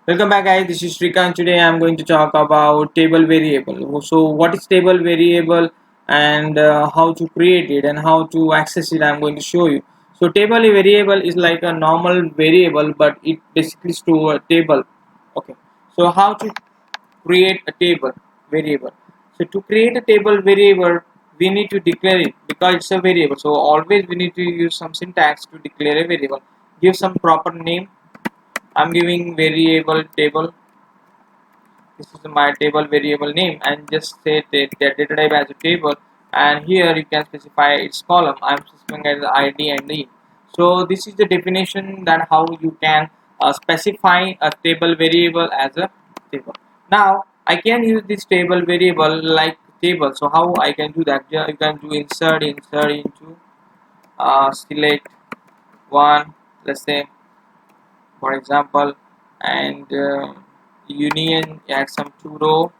Welcome back guys, this is Shrikant. Today I am going to talk about table variable. So what is table variable and how to create it and how to access it, I am going to show you. So table variable is like a normal variable, but it basically store a table. Okay, so how to create a table variable? So to create a table variable, we need to declare it because it's a variable. So always we need to use some syntax to declare a variable. Give some proper name. I'm giving variable table. This is my table variable name, and just say that the data type as a table, and here you can specify its column. I'm specifying as id and e. So this is the definition that how you can specify a table variable as a table. Now I can use this table variable like table. So how I can do that? You can do insert into select one, let's say, for example, and union, add some two row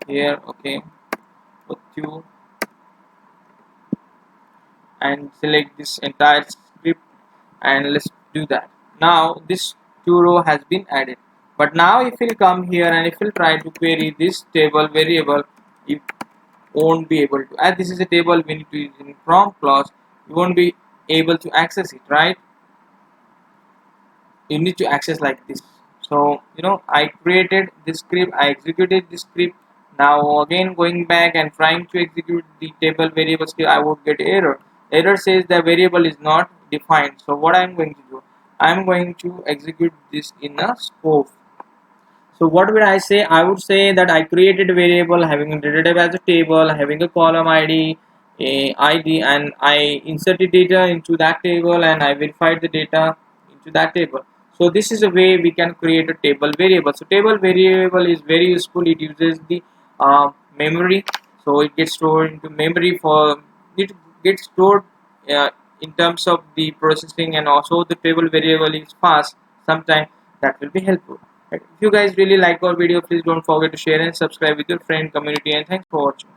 here. Okay, put two and select this entire script, and let's do that. Now this two row has been added, but now if we'll come here and if we'll try to query this table variable, you won't be able to, as this is a table we need to use in prompt clause, you won't be able to access it, right? You need to access like this. So I created this script, I executed this script. Now again going back and trying to execute the table variable script, I would get error says the variable is not defined. So what I'm going to do, I'm going to execute this in a scope. So what would I say? I would say that I created a variable having a data type as a table, having a column ID, a ID, and I inserted data into that table and I verified the data into that table. So this is a way we can create a table variable. So table variable is very useful. It uses the memory, so it gets stored into memory. For it gets stored in terms of the processing, and also the table variable is fast. Sometimes that will be helpful. If you guys really like our video, please don't forget to share and subscribe with your friend community, and thanks for watching.